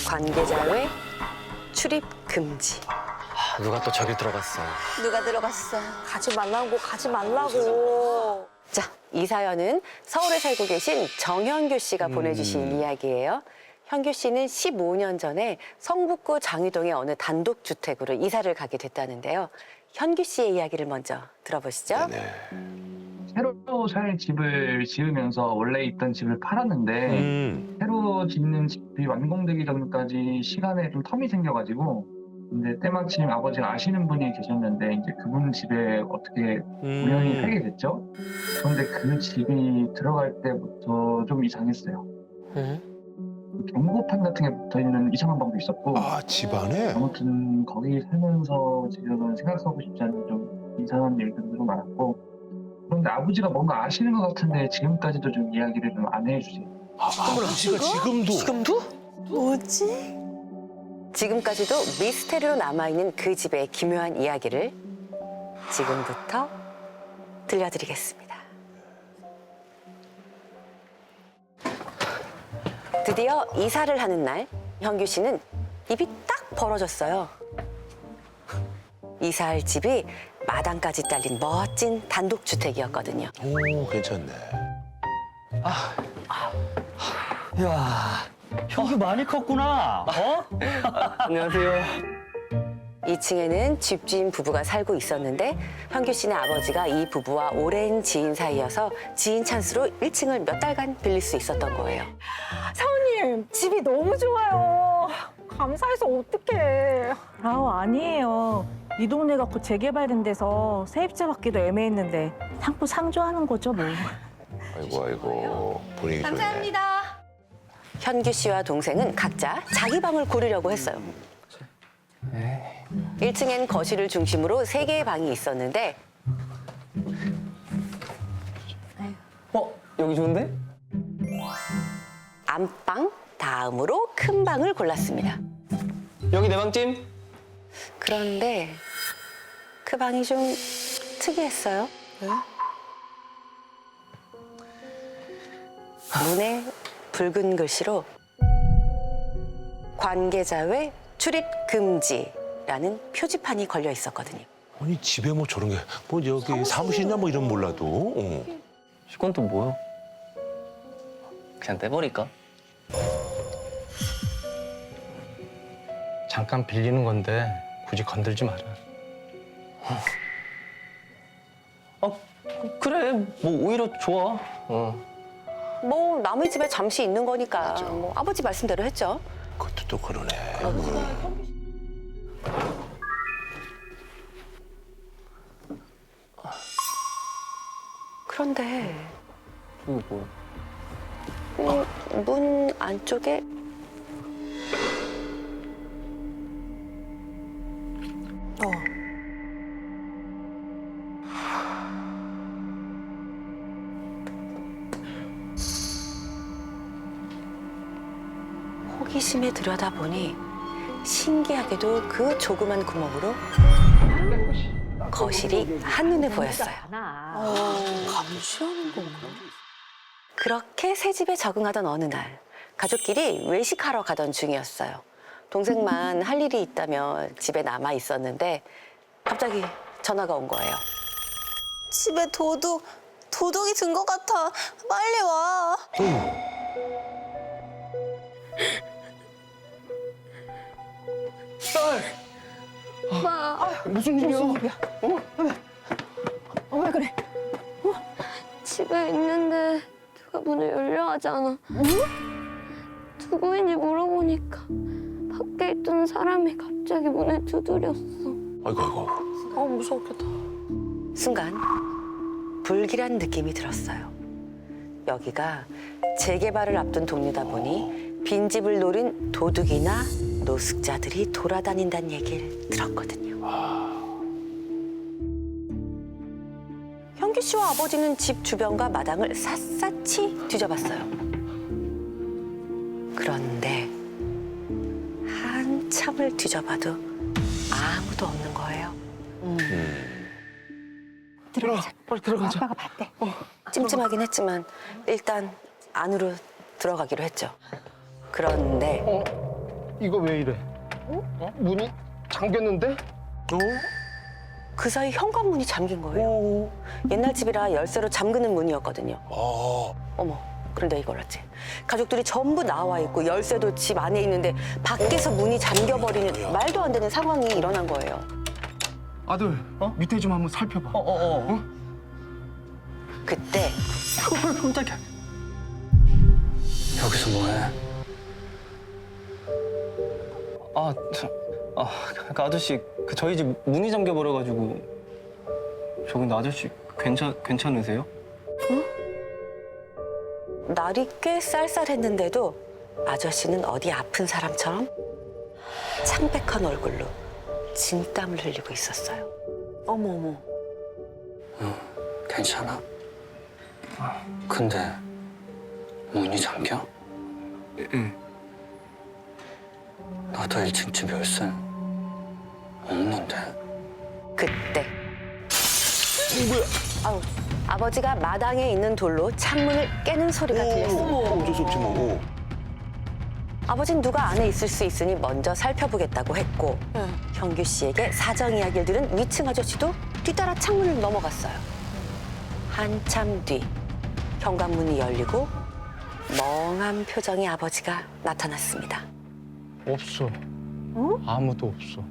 관계자 외 출입 금지. 누가 또 저길 들어갔어. 누가 들어갔어? 가지 말라고, 가지 말라고. 자, 이 사연은 서울에 살고 계신 정현규 씨가 보내주신 이야기예요. 현규 씨는 15년 전에 성북구 장위동의 어느 단독주택으로 이사를 가게 됐다는데요. 현규 씨의 이야기를 먼저 들어보시죠. 네. 새로 살 집을 지으면서 원래 있던 집을 팔았는데 새로 짓는 집이 완공되기 전까지 시간에 좀 텀이 생겨가지고 근데 때마침 아버지가 아시는 분이 계셨는데 이제 그분 집에 어떻게 우연히 살게 됐죠. 그런데 그 집이 들어갈 때부터 좀 이상했어요. 경고판 같은 게 붙어 있는 이상한 방도 있었고. 아, 집안에? 아무튼 거기 살면서 지금은 생각하고 싶지 않은 좀 이상한 일들도 많았고. 그런데 아버지가 뭔가 아시는 것 같은데 지금까지도 좀 이야기를 좀 안 해주세요. 아버지가 지금도? 지금도? 뭐지? 지금까지도 미스테리로 남아있는 그 집의 기묘한 이야기를 지금부터 들려드리겠습니다. 드디어 이사를 하는 날, 현규 씨는 입이 딱 벌어졌어요. 이사할 집이 마당까지 딸린 멋진 단독주택이었거든요. 오, 괜찮네. 야, 형이 많이 컸구나. 어? 안녕하세요. 2층에는 집주인 부부가 살고 있었는데 현규 씨네 아버지가 이 부부와 오랜 지인 사이여서 지인 찬스로 1층을 몇 달간 빌릴 수 있었던 거예요. 사모님, 집이 너무 좋아요. 감사해서 어떡해. 아니에요. 이 동네가 곧 재개발된 데서 세입자 받기도 애매했는데 상부 상조하는 거죠, 뭐. 아이고, 분위기 좋네. 현규 씨와 동생은 각자 자기 방을 고르려고 했어요. 1층엔 거실을 중심으로 3개의 방이 있었는데 여기 좋은데? 안방 다음으로 큰 방을 골랐습니다. 여기 내 방찜? 그런데 그 방이 좀 특이했어요. 문에 붉은 글씨로 관계자 외 출입 금지라는 표지판이 걸려 있었거든요. 아니, 집에 뭐 저런 게, 뭐 여기 사무실이나 뭐 이런 몰라도. 이건 또 뭐야? 그냥 떼버릴까? 잠깐 빌리는 건데 굳이 건들지 마라. 그래, 뭐 오히려 좋아. 뭐 남의 집에 잠시 있는 거니까 뭐 아버지 말씀대로 했죠. 그것도 또 그러네. 그런데 이거 뭐야? 문 안쪽에 호기심에 들여다보니 신기하게도 그 조그만 구멍으로 거실이 한눈에 보였어요. 감시하는 건가? 그렇게 새 집에 적응하던 어느 날 가족끼리 외식하러 가던 중이었어요. 동생만 할 일이 있다며 집에 남아 있었는데 갑자기 전화가 온 거예요. 집에 도둑이 든 것 같아. 빨리 와. 무슨 일이야? 왜 그래? 집에 있는데 누가 문을 열려 하지 않아. 누구인지 물어보니까 밖에 있던 사람이 갑자기 문을 두드렸어. 아이고. 무서웠겠다. 순간 불길한 느낌이 들었어요. 여기가 재개발을 앞둔 동네다 보니 빈집을 노린 도둑이나 노숙자들이 돌아다닌다는 얘기를 들었거든요. 현규 씨와 아버지는 집 주변과 마당을 샅샅이 뒤져봤어요. 그런데 한참을 뒤져봐도 아무도 없는 거예요. 들어가자. 빨리 들어가자. 아빠가 봤대. 찜찜하긴 했지만 일단 안으로 들어가기로 했죠. 그런데 이거 왜 이래? 문이 잠겼는데? 그 사이 현관문이 잠긴 거예요. 옛날 집이라 열쇠로 잠그는 문이었거든요. 어머, 그런데 이걸 알지? 가족들이 전부 나와 있고 열쇠도 집 안에 있는데 밖에서 문이 잠겨버리는 말도 안 되는 상황이 일어난 거예요. 아들, 밑에 좀 한번 살펴봐. 그때 깜짝이야. 여기서 뭐해? 그 아저씨, 그 저희 집 문이 잠겨 버려가지고. 저 근데 아저씨 괜찮으세요? 날이 꽤 쌀쌀했는데도 아저씨는 어디 아픈 사람처럼 창백한 얼굴로 진땀을 흘리고 있었어요. 어머. 괜찮아? 근데 문이 잠겨? 응. 나도 1층 집 열쇠 없는데. 그때 아우, 아버지가 마당에 있는 돌로 창문을 깨는 소리가 들렸어요. 어쩔 수 없지 뭐. 아버진 누가 안에 있을 수 있으니 먼저 살펴보겠다고 했고 현규 씨에게 사정 이야기를 들은 위층 아저씨도 뒤따라 창문을 넘어갔어요. 한참 뒤 현관문이 열리고 멍한 표정의 아버지가 나타났습니다. 없어. 아무도 없어.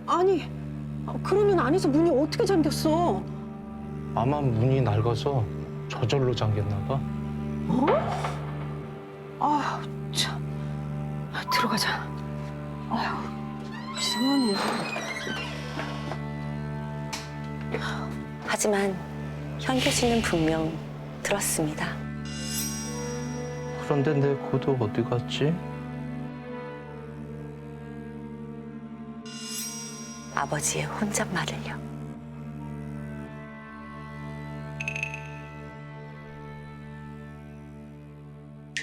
아니, 그러면 안에서 문이 어떻게 잠겼어? 아마 문이 낡아서 저절로 잠겼나 봐. 아, 참. 들어가자. 아휴, 이상하네. 하지만 현규 씨는 분명 들었습니다. 그런데 내 구두 어디 갔지? 아버지의 혼잣말을요.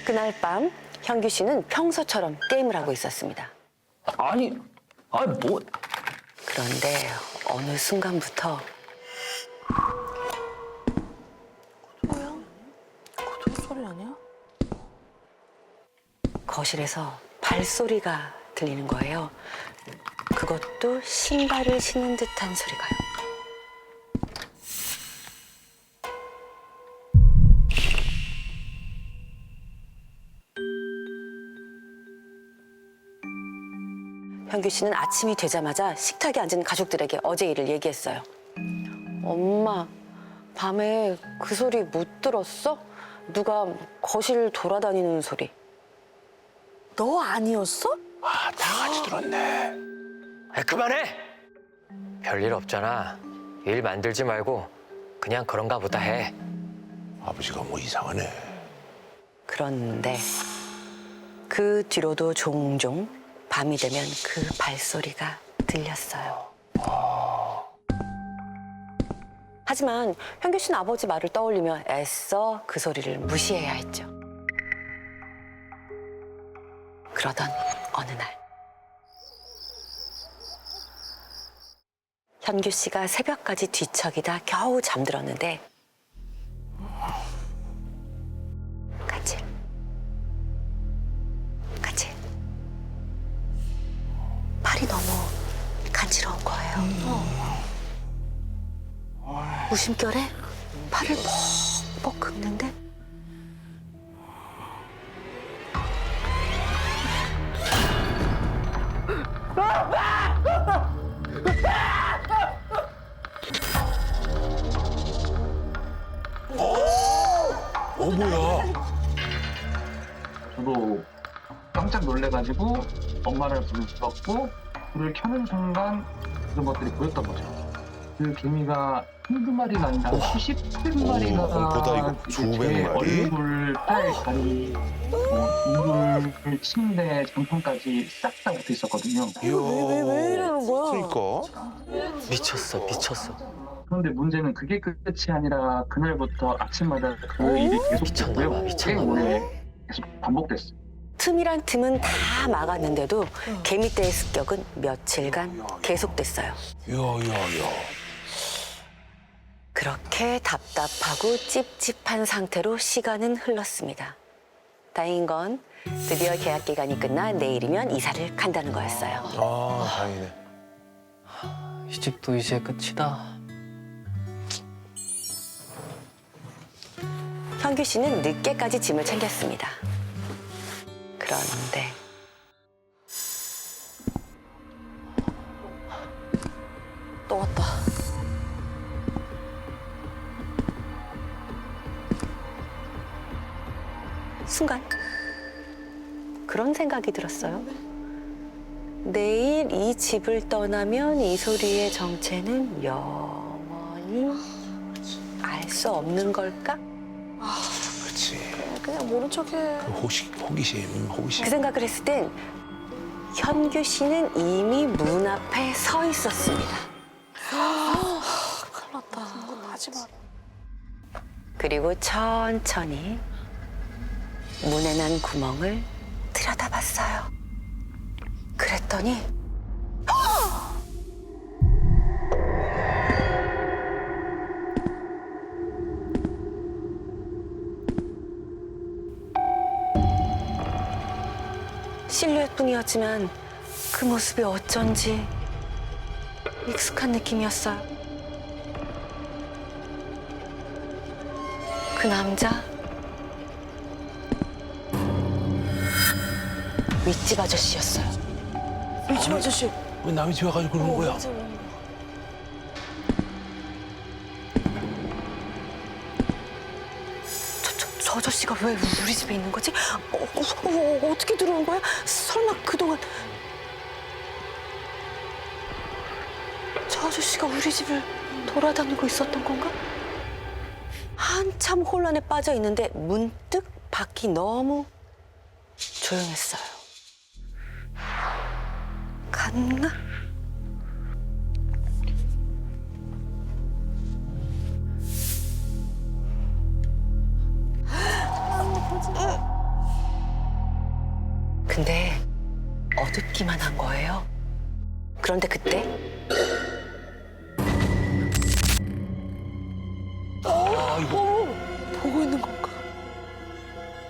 그날 밤 현규 씨는 평소처럼 게임을 하고 있었습니다. 뭐. 그런데 어느 순간부터 소리 아니야? 거실에서 발소리가 들리는 거예요. 그것도 신발을 신는 듯한 소리가요. 현규 씨는 아침이 되자마자 식탁에 앉은 가족들에게 어제 일을 얘기했어요. 엄마, 밤에 그 소리 못 들었어? 누가 거실 돌아다니는 소리. 너 아니었어? 아, 다 같이 들었네. 그만해! 별일 없잖아. 일 만들지 말고 그냥 그런가 보다 해. 아버지가 뭐 이상하네. 그런데 그 뒤로도 종종 밤이 되면 그 발소리가 들렸어요. 하지만 현규 씨는 아버지 말을 떠올리며 애써 그 소리를 무시해야 했죠. 그러던 어느 날 현규 씨가 새벽까지 뒤척이다 겨우 잠들었는데 까칠 팔이 너무 간지러운 거예요. 무심결에 팔을 퍽퍽 긁는데 뭐야? 저도 깜짝 놀래가지고 엄마를 불렀고 불을 켜는 순간 그런 것들이 보였던 거죠. 그 개미가 한두 마리가 아니라 수십 마리가 보다 이거 수백 제 마리? 얼굴, 팔, 다리, 이불, 침대, 장판까지 싹 다 붙어 있었거든요. 이야. 왜 이러는 거야? 그러니까. 미쳤어. 그런데 문제는 그게 끝이 아니라 그날부터 아침마다 그 일이 계속됐고요. 꽤 오래 계속 반복됐어요. 틈이란 틈은 다 막았는데도 개미떼의 습격은 며칠간 계속됐어요. 이야. 그렇게 답답하고 찝찝한 상태로 시간은 흘렀습니다. 다행인 건 드디어 계약 기간이 끝나 내일이면 이사를 간다는 거였어요. 아, 다행이네. 이 집도 이제 끝이다. 현규 씨는 늦게까지 짐을 챙겼습니다. 그런데 또 왔다. 순간 그런 생각이 들었어요. 내일 이 집을 떠나면 이소리의 정체는 영원히 알 수 없는 걸까? 그렇지. 그냥 모른 척해. 그 호기심. 그 생각을 했을 땐 현규 씨는 이미 문 앞에 서 있었습니다. 큰일 났다. 마지막. 그리고 천천히 문에 난 구멍을 들여다봤어요. 그랬더니 실루엣뿐이었지만 그 모습이 어쩐지 익숙한 느낌이었어요. 그 남자 윗집 아저씨였어요. 윗집 아저씨. 왜 남의 집에 가지고 그러는 거야? 저 아저씨가 왜 우리 집에 있는 거지? 어떻게 들어온 거야? 설마 그동안 저 아저씨가 우리 집을 돌아다니고 있었던 건가? 한참 혼란에 빠져 있는데 문득 밖이 너무 조용했어요. 갔나? 근데 어둡기만 한 거예요. 그런데 그때 보고 있는 건가?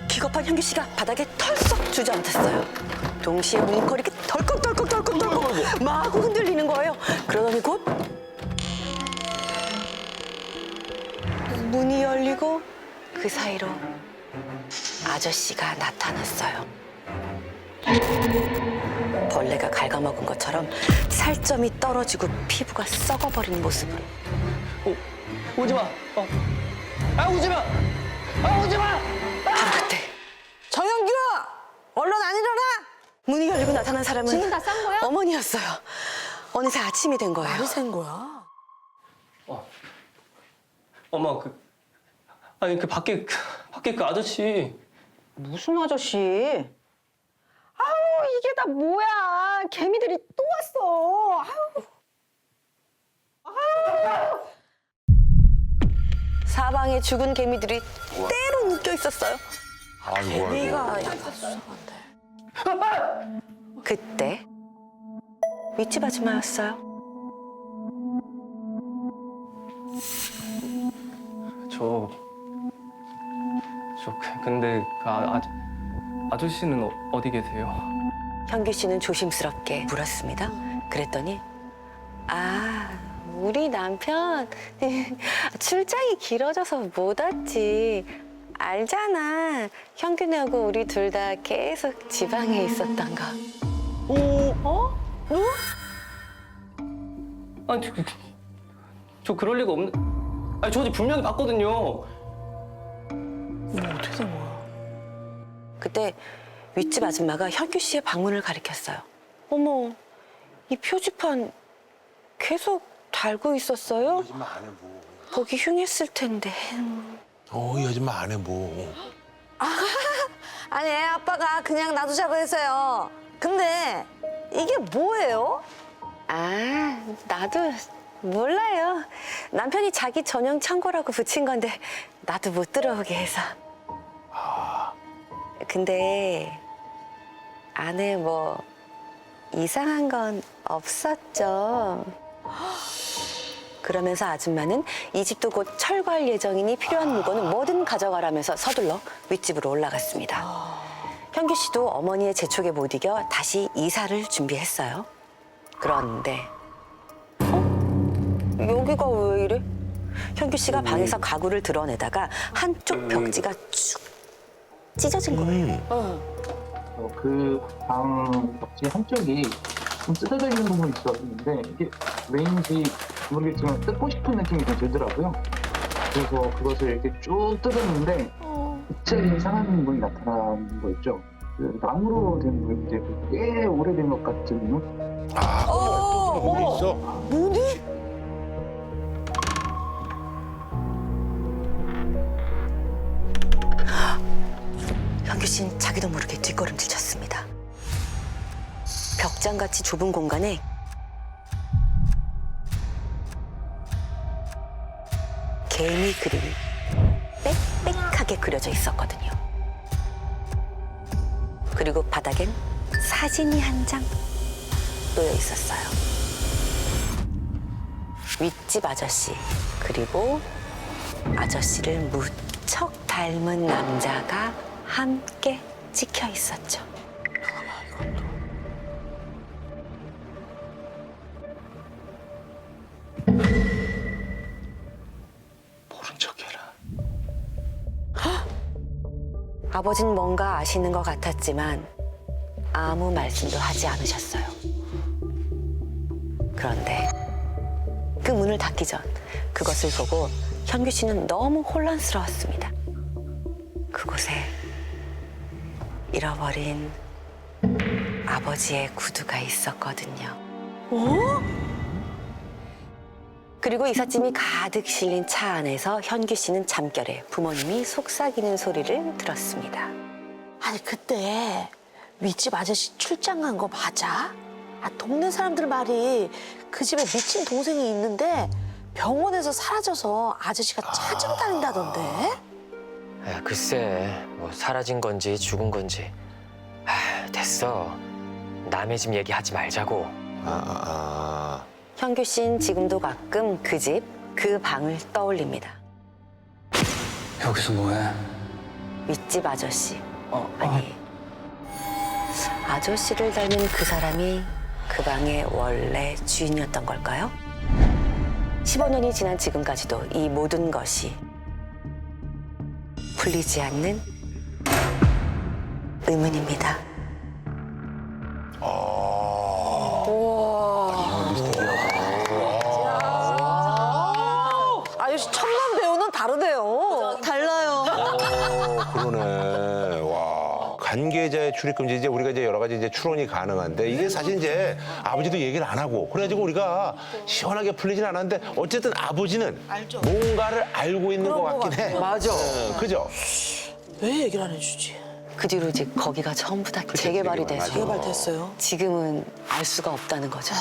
기겁한 현규 씨가 바닥에 털썩 주저앉았어요. 동시에 문고리가 덜컥덜컥 마구 흔들리는 거예요. 그러더니 곧 문이 열리고 그 사이로 아저씨가 나타났어요. 벌레가 갉아먹은 것처럼 살점이 떨어지고 피부가 썩어버린 모습으로. 오지 마. 아, 오지 마. 아, 오지 마. 바로 그때 정현규! 얼른 안 일어나! 문이 열리고 나타난 사람은 지금 다 싼 거야? 어머니였어요. 어느새 아침이 된 거예요. 말이 샌 거야. 엄마 아니 그 밖에 그 아저씨. 무슨 아저씨? 아우 이게 다 뭐야? 개미들이 또 왔어. 아우. 사방에 죽은 개미들이 때로 묶여 있었어요. 아이고, 개미가 약간 수상한데. 그때 윗집 아줌마였어요. 근데 그 아저씨는 어디 계세요? 현규 씨는 조심스럽게 물었습니다. 그랬더니 우리 남편 출장이 길어져서 못 왔지. 알잖아. 현규네하고 우리 둘 다 계속 지방에 있었던 거. 아니 저 그럴 리가 없는. 아니 저 어제 분명히 봤거든요. 어떻게 된 거야? 그때 윗집 아줌마가 현규 씨의 방문을 가리켰어요. 어머, 이 표지판 계속 달고 있었어요? 아줌마 안 해, 뭐. 보기 흉했을 텐데. 이 아줌마 안 해, 뭐. 아니 애 아빠가 그냥 놔두자고 했어요. 근데 이게 뭐예요? 나도 몰라요. 남편이 자기 전용 창고라고 붙인 건데 나도 못 들어오게 해서. 근데 안에 뭐 이상한 건 없었죠. 그러면서 아줌마는 이 집도 곧 철거할 예정이니 필요한 물건은 뭐든 가져가라면서 서둘러 윗집으로 올라갔습니다. 현규 씨도 어머니의 재촉에 못 이겨 다시 이사를 준비했어요. 그런데 여기가 왜 이래? 현규 씨가 방에서 가구를 드러내다가 한쪽 벽지가 쭉 찢어진 거예요. 그 방 벽지 한쪽이 좀 뜯어져 있는 부분이 있었는데 이게 왜인지 모르겠지만 뜯고 싶은 느낌이 좀 들더라고요. 그래서 그것을 이렇게 쭉 뜯었는데 갑자기 이상한 부분이 나타나는 거 있죠. 그 나무로 된 문인데 꽤 오래된 것 같은 문? 아, 또 문이 있어? 문이? 현규 씨는 자기도 모르게 뒷걸음질 쳤습니다. 벽장같이 좁은 공간에 개미 그림이 빽빽하게 그려져 있었거든요. 그리고 바닥엔 사진이 한 장 놓여 있었어요. 윗집 아저씨, 그리고 아저씨를 무척 닮은 남자가 함께 찍혀 있었죠. 모른 척해라. 아버진 뭔가 아시는 것 같았지만 아무 말씀도 하지 않으셨어요. 그런데 그 문을 닫기 전 그것을 보고 현규 씨는 너무 혼란스러웠습니다. 그곳에 잃어버린 아버지의 구두가 있었거든요. 그리고 이삿짐이 가득 실린 차 안에서 현규 씨는 잠결에 부모님이 속삭이는 소리를 들었습니다. 아니 그때 윗집 아저씨 출장 간 거 맞아? 아, 동네 사람들 말이 그 집에 미친 동생이 있는데 병원에서 사라져서 아저씨가 찾으러 다닌다던데? 야, 글쎄, 뭐 사라진 건지 죽은 건지. 아, 됐어. 남의 집 얘기하지 말자고. 현규 씨는 지금도 가끔 그 집, 그 방을 떠올립니다. 여기서 뭐해? 윗집 아저씨. 아니, 아저씨를 닮은 그 사람이 그 방의 원래 주인이었던 걸까요? 15년이 지난 지금까지도 이 모든 것이 풀리지 않는 의문입니다. 아저씨 천만 배우는 다르네요. 달라요. 그러네. 와. 관계자의 출입금지 이제 우리가 이제 여러 가지 이제 추론이 가능한데 이게 사실 이제 아버지도 얘기를 안 하고 그래가지고 우리가 시원하게 풀리진 않았는데 어쨌든 아버지는 뭔가를 알고 있는 것 같긴 해. 맞아. 그죠? 왜 얘기를 안 해주지? 그 뒤로 이제 거기가 전부 다 재개발이 돼서 재개발됐어요. 지금은 알 수가 없다는 거죠.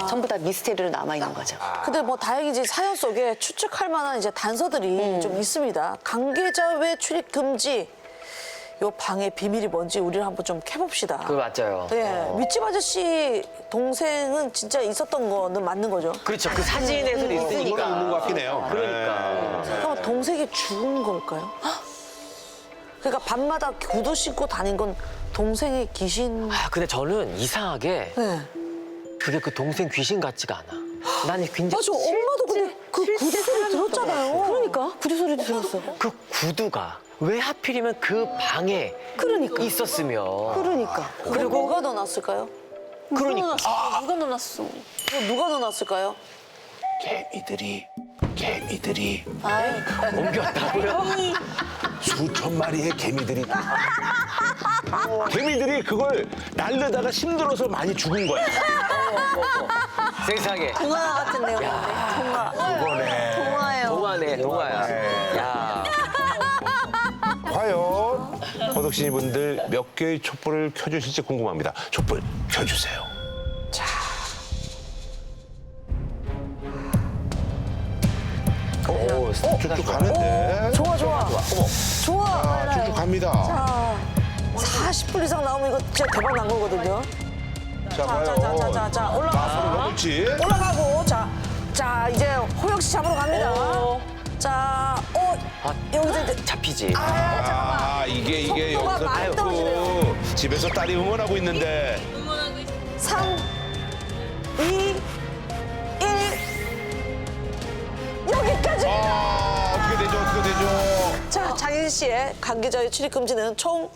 전부 다 미스테리로 남아있는 거죠. 근데 뭐 다행이지 사연 속에 추측할 만한 이제 단서들이 좀 있습니다. 관계자 외 출입 금지. 요 방의 비밀이 뭔지 우리를 한번 좀 캐봅시다. 그거 맞아요. 네, 윗집 아저씨 동생은 진짜 있었던 거는 맞는 거죠. 그렇죠. 그 사진에서 그건 있는 있으니까. 것 같긴 해요. 그러니까. 그럼 동생이 죽은 걸까요? 그러니까 밤마다 구두 신고 다닌 건 동생의 귀신. 아, 근데 저는 이상하게 네. 그게 그 동생 귀신 같지가 않아. 나는 굉장히 맞아, 엄마도 근데 그 구두 소리 들었잖아요. 그러니까 구두 소리도 들었어. 그 구두가 왜 하필이면 그 방에 그러니까. 있었으면. 그러니까. 그리고 누가 넣어놨을까요? 그러니까. 누가 넣어놨어? 누가 넣어놨을까요? 개미들이 옮겼다고요? 수천 마리의 개미들이 그걸 날르다가 힘들어서 많이 죽은 거야. 세상에. 동화 같은 내용인데. 동화. 이거네. 동화예요. 동화네, 동화야. 야. 과연 호덕신이 분들 몇 개의 촛불을 켜주실지 궁금합니다. 촛불 켜주세요. 오, 쭉쭉 가는데. 좋아. 좋아. 쭉쭉 갑니다. 자, 40분 이상 나오면 이거 진짜 대박 난 거거든요. 자, 과연. 자, 올라가서. 그렇지. 올라가고, 자, 이제 호영 씨 잡으러 갑니다. 자, 여기서 이제 잡히지. 이게 속도가 여기서 많이 자꾸 떨어지네요. 집에서 딸이 응원하고 있는데 3, 2, 1. 여기까지! 어떻게 되죠? 자, 장인 씨의 간기자의 출입 금지는 총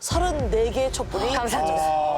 34개의 촛불이 감사합니다.